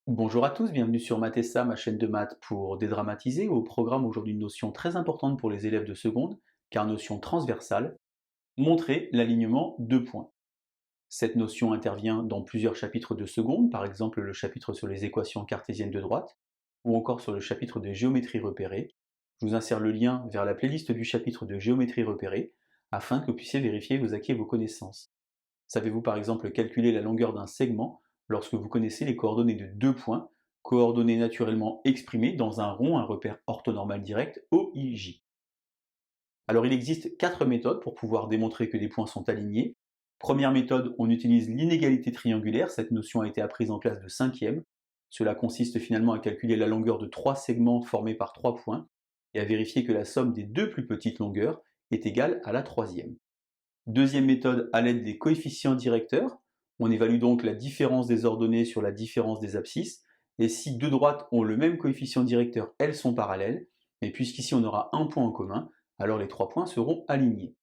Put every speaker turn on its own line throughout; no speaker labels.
Bonjour à tous, bienvenue sur Mathessa, ma chaîne de maths pour dédramatiser. Au programme aujourd'hui une notion très importante pour les élèves de seconde, car notion transversale, montrer l'alignement de points. Cette notion intervient dans plusieurs chapitres de seconde, par exemple le chapitre sur les équations cartésiennes de droite, ou encore sur le chapitre de géométrie repérée. Je vous insère le lien vers la playlist du chapitre de géométrie repérée, afin que vous puissiez vérifier vos acquis et vos connaissances. Savez-vous par exemple calculer la longueur d'un segment lorsque vous connaissez les coordonnées de deux points, coordonnées naturellement exprimées dans un rond, un repère orthonormal direct, OIJ? Alors il existe 4 méthodes pour pouvoir démontrer que des points sont alignés. Première méthode, on utilise l'inégalité triangulaire, cette notion a été apprise en classe de 5e. Cela consiste finalement à calculer la longueur de 3 segments formés par 3 points et à vérifier que la somme des deux plus petites longueurs est égale à la troisième. Deuxième méthode, à l'aide des coefficients directeurs, on évalue donc la différence des ordonnées sur la différence des abscisses, et si deux droites ont le même coefficient directeur, elles sont parallèles, mais puisqu'ici on aura un point en commun, alors les trois points seront alignés.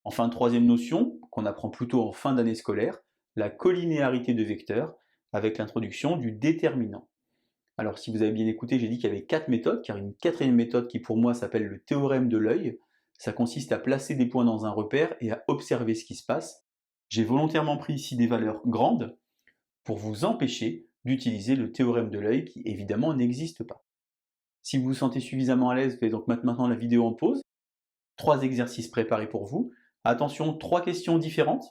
Enfin, troisième notion, qu'on apprend plutôt en fin d'année scolaire, la collinéarité de vecteurs, avec l'introduction du déterminant. Alors si vous avez bien écouté, j'ai dit qu'il y avait 4 méthodes, car une quatrième méthode qui pour moi s'appelle le théorème de l'œil, ça consiste à placer des points dans un repère et à observer ce qui se passe. J'ai volontairement pris ici des valeurs grandes pour vous empêcher d'utiliser le théorème de l'œil qui évidemment n'existe pas. Si vous vous sentez suffisamment à l'aise, vous pouvez donc mettre maintenant la vidéo en pause. 3 exercices préparés pour vous. Attention, 3 questions différentes.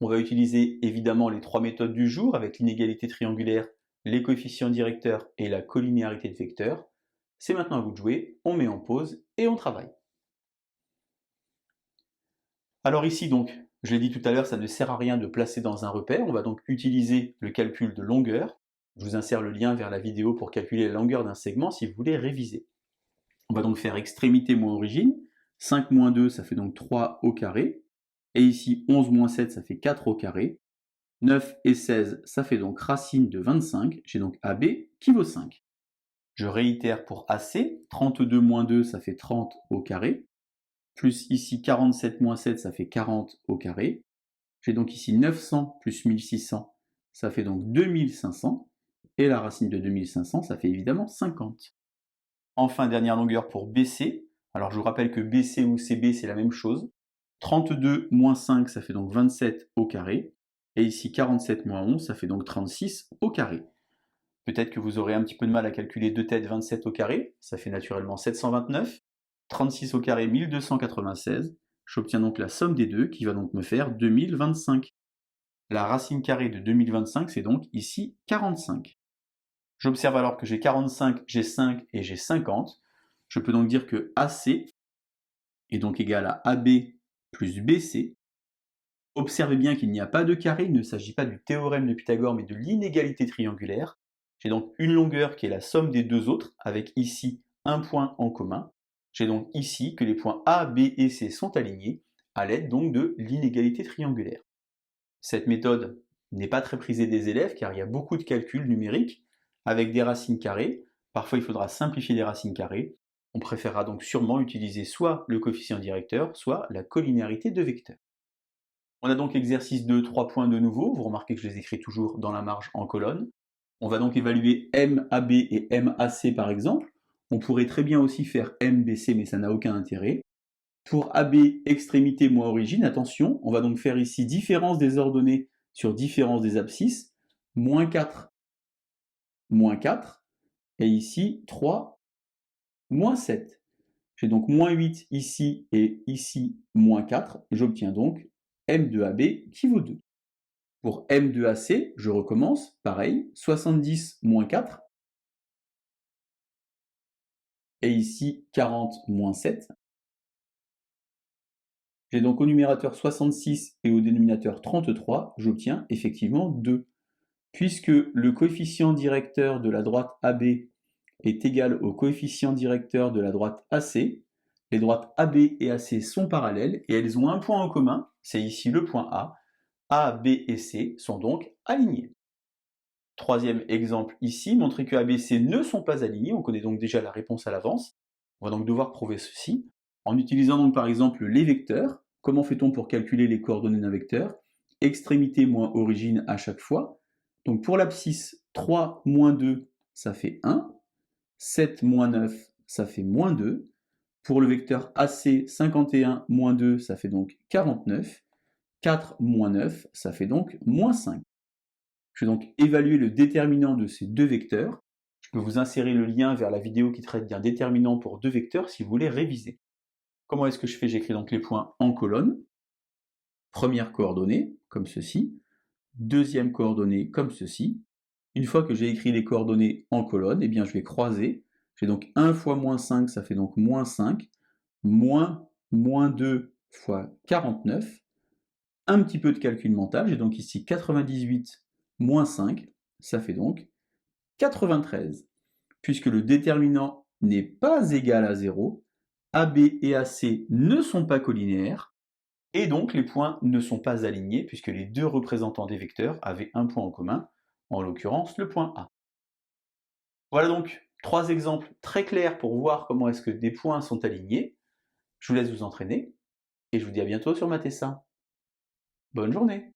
On va utiliser évidemment les 3 méthodes du jour avec l'inégalité triangulaire, les coefficients directeurs et la collinéarité de vecteurs. C'est maintenant à vous de jouer, on met en pause et on travaille. Alors ici donc, je l'ai dit tout à l'heure, ça ne sert à rien de placer dans un repère, on va donc utiliser le calcul de longueur. Je vous insère le lien vers la vidéo pour calculer la longueur d'un segment si vous voulez réviser. On va donc faire extrémité moins origine, 5 moins 2 ça fait donc 3 au carré, et ici 11 moins 7 ça fait 4 au carré, 9 et 16 ça fait donc racine de 25, j'ai donc AB qui vaut 5. Je réitère pour AC, 32 moins 2 ça fait 30 au carré, plus ici 47 moins 7 ça fait 40 au carré, j'ai donc ici 900 plus 1600 ça fait donc 2500, et la racine de 2500 ça fait évidemment 50. Enfin, dernière longueur pour BC. Alors je vous rappelle que BC ou CB c'est la même chose. 32 moins 5 ça fait donc 27 au carré. Et ici 47 moins 11 ça fait donc 36 au carré. Peut-être que vous aurez un petit peu de mal à calculer deux têtes 27 au carré. Ça fait naturellement 729. 36 au carré 1296. J'obtiens donc la somme des deux qui va donc me faire 2025. La racine carrée de 2025 c'est donc ici 45. J'observe alors que j'ai 45, j'ai 5 et j'ai 50. Je peux donc dire que AC est donc égal à AB plus BC. Observez bien qu'il n'y a pas de carré, il ne s'agit pas du théorème de Pythagore, mais de l'inégalité triangulaire. J'ai donc une longueur qui est la somme des deux autres, avec ici un point en commun. J'ai donc ici que les points A, B et C sont alignés, à l'aide donc de l'inégalité triangulaire. Cette méthode n'est pas très prisée des élèves, car il y a beaucoup de calculs numériques, avec des racines carrées. Parfois il faudra simplifier les racines carrées. On préférera donc sûrement utiliser soit le coefficient directeur, soit la collinéarité de vecteurs. On a donc l'exercice de 3 points de nouveau, vous remarquez que je les écris toujours dans la marge en colonne. On va donc évaluer MAB et MAC par exemple. On pourrait très bien aussi faire MBC, mais ça n'a aucun intérêt. Pour AB, extrémité moins origine, attention, on va donc faire ici différence des ordonnées sur différence des abscisses, moins 4, et ici 3, moins 7. J'ai donc moins 8 ici et ici moins 4, j'obtiens donc M de AB qui vaut 2. Pour M de AC, je recommence, pareil, 70 moins 4, et ici 40 moins 7. J'ai donc au numérateur 66 et au dénominateur 33, j'obtiens effectivement 2. Puisque le coefficient directeur de la droite AB est égal au coefficient directeur de la droite AC, les droites AB et AC sont parallèles et elles ont un point en commun, c'est ici le point A. A, B et C sont donc alignés. Troisième exemple ici, montrer que A, B, C ne sont pas alignés, on connaît donc déjà la réponse à l'avance. On va donc devoir prouver ceci en utilisant donc par exemple les vecteurs. Comment fait-on pour calculer les coordonnées d'un vecteur? Extrémité moins origine à chaque fois. Donc pour l'abscisse 3 moins 2, ça fait 1. 7 moins 9, ça fait moins 2. Pour le vecteur AC, 51 moins 2, ça fait donc 49. 4 moins 9, ça fait donc moins 5. Je vais donc évaluer le déterminant de ces deux vecteurs. Je peux vous insérer le lien vers la vidéo qui traite d'un déterminant pour deux vecteurs si vous voulez réviser. Comment est-ce que je fais? J'écris donc les points en colonne. Première coordonnée, comme ceci. Deuxième coordonnée, comme ceci. Une fois que j'ai écrit les coordonnées en colonne, eh bien je vais croiser. J'ai donc 1 fois moins 5, ça fait donc moins 5. Moins 2 fois 49. Un petit peu de calcul mental, j'ai donc ici 98 moins 5, ça fait donc 93. Puisque le déterminant n'est pas égal à 0, AB et AC ne sont pas collinéaires, et donc les points ne sont pas alignés, puisque les deux représentants des vecteurs avaient un point en commun, en l'occurrence le point A. Voilà donc 3 exemples très clairs pour voir comment est-ce que des points sont alignés. Je vous laisse vous entraîner, et je vous dis à bientôt sur Mathessa. Bonne journée!